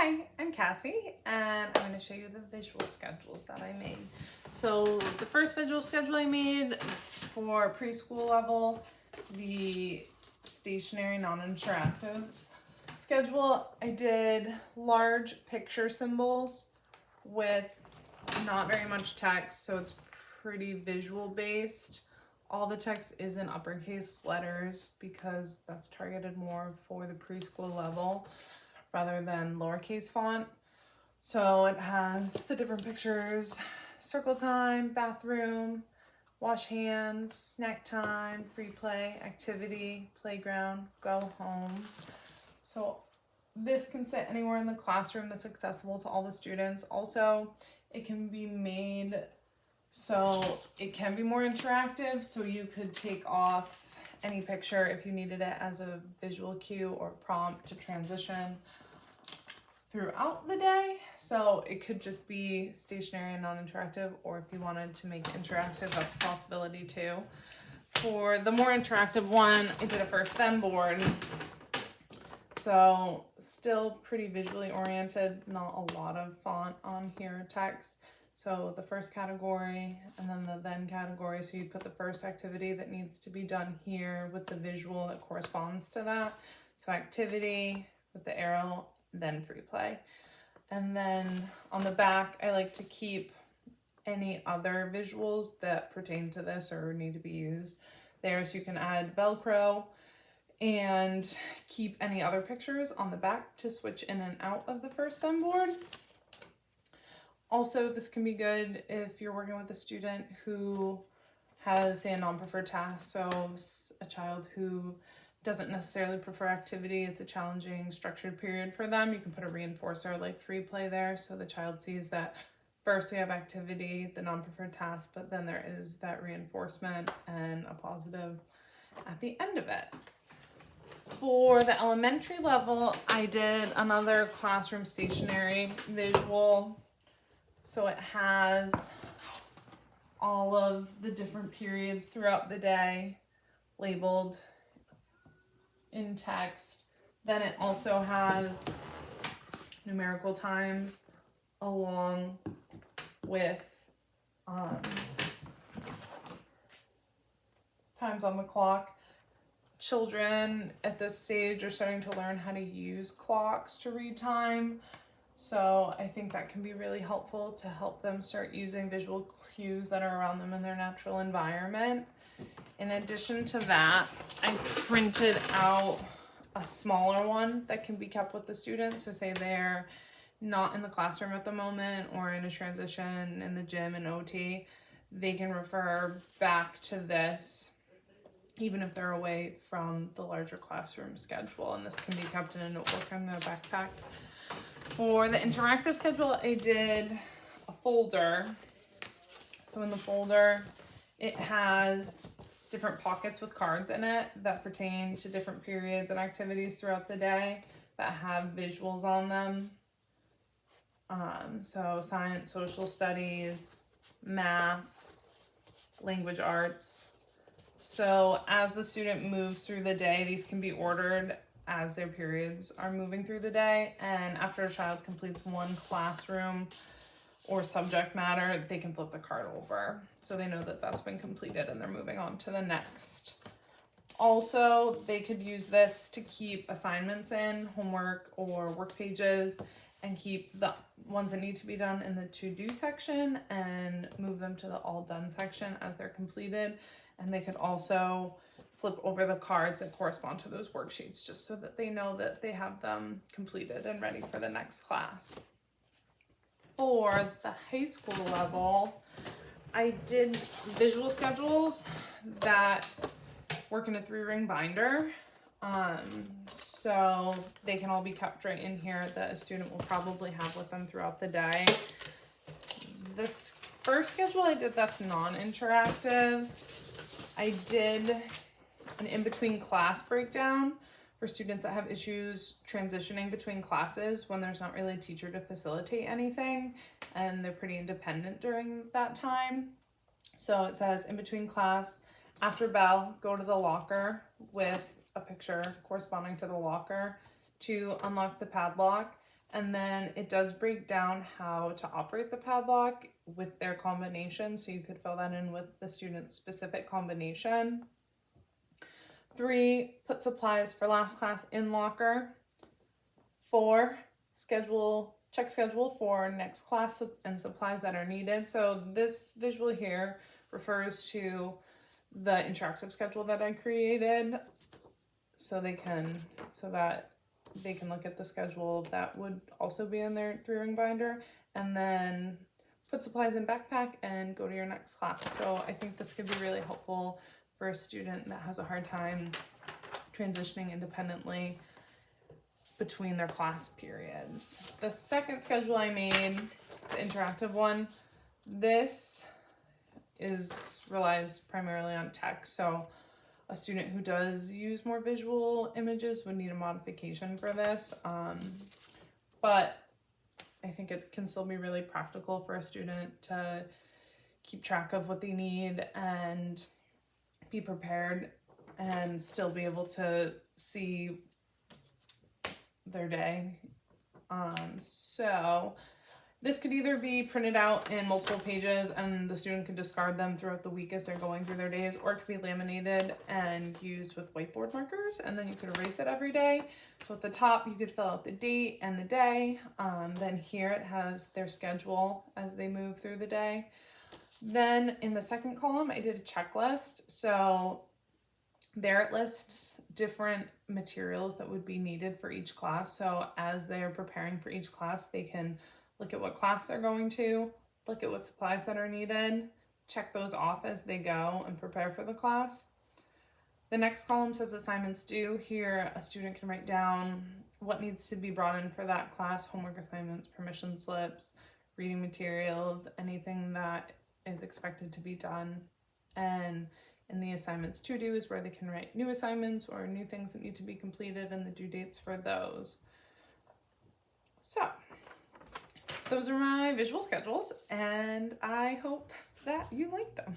Hi, I'm Cassie, and I'm going to show you the visual schedules that I made. So the first visual schedule I made for preschool level, the stationary non-interactive schedule, I did large picture symbols with not very much text, so it's pretty visual based. All the text is in uppercase letters because that's targeted more for the preschool level rather than lowercase font. So it has the different pictures: circle time, bathroom, wash hands, snack time, free play, activity, playground, go home. So this can sit anywhere in the classroom that's accessible to all the students. Also, it can be made so it can be more interactive, so you could take off any picture if you needed it as a visual cue or prompt to transition throughout the day. So it could just be stationary and non-interactive, or if you wanted to make it interactive, that's a possibility too. For the more interactive one, I did a first then board. So still pretty visually oriented, not a lot of font on here, text. So the first category and then the then category. So you put the first activity that needs to be done here with the visual that corresponds to that. So activity with the arrow, then free play. And then on the back, I like to keep any other visuals that pertain to this or need to be used there. So you can add Velcro and keep any other pictures on the back to switch in and out of the first then board. Also, this can be good if you're working with a student who has, say, a non-preferred task. So a child who doesn't necessarily prefer activity, it's a challenging structured period for them. You can put a reinforcer like free play there, so the child sees that first we have activity, the non-preferred task, but then there is that reinforcement and a positive at the end of it. For the elementary level, I did another classroom stationary visual. So it has all of the different periods throughout the day labeled in text. Then it also has numerical times along with times on the clock. Children at this stage are starting to learn how to use clocks to read time. So I think that can be really helpful to help them start using visual cues that are around them in their natural environment. In addition to that, I printed out a smaller one that can be kept with the students. So say they're not in the classroom at the moment or in a transition in the gym and OT, they can refer back to this even if they're away from the larger classroom schedule. And this can be kept in a notebook in their backpack. For the interactive schedule, I did a folder. So in the folder, it has different pockets with cards in it that pertain to different periods and activities throughout the day that have visuals on them. So science, social studies, math, language arts. So as the student moves through the day, these can be ordered as their periods are moving through the day. And after a child completes one classroom or subject matter, they can flip the card over. So they know that that's been completed and they're moving on to the next. Also, they could use this to keep assignments in, homework or work pages, and keep the ones that need to be done in the to-do section and move them to the all done section as they're completed. And they could also flip over the cards that correspond to those worksheets just so that they know that they have them completed and ready for the next class. For the high school level, I did visual schedules that work in a 3-ring binder. So they can all be kept right in here that a student will probably have with them throughout the day. This first schedule I did that's non-interactive, I did an in-between class breakdown for students that have issues transitioning between classes when there's not really a teacher to facilitate anything and they're pretty independent during that time. So it says in between class, after bell, go to the locker with a picture corresponding to the locker to unlock the padlock And then it does break down how to operate the padlock with their combination, so you could fill that in with the student's specific combination. 3, put supplies for last class in locker. 4, check schedule for next class and supplies that are needed. So this visual here refers to the interactive schedule that I created, so that they can look at the schedule that would also be in their 3-ring binder, and then put supplies in backpack and go to your next class. So I think this could be really helpful for a student that has a hard time transitioning independently between their class periods. The second schedule I made, the interactive one, this relies primarily on text. So a student who does use more visual images would need a modification for this. But I think it can still be really practical for a student to keep track of what they need and be prepared and still be able to see their day. So this could either be printed out in multiple pages and the student could discard them throughout the week as they're going through their days, or it could be laminated and used with whiteboard markers, and then you could erase it every day. So at the top you could fill out the date and the day. Then here it has their schedule as they move through the day. Then in the second column I did a checklist. So there it lists different materials that would be needed for each class. So as they're preparing for each class, they can look at what class they're going to, look at what supplies that are needed, check those off as they go and prepare for the class. The next column says assignments due. Here a student can write down what needs to be brought in for that class, homework assignments, permission slips, reading materials, anything that is expected to be done. And in the assignments to do is where they can write new assignments or new things that need to be completed and the due dates for those. So those are my visual schedules, and I hope that you like them.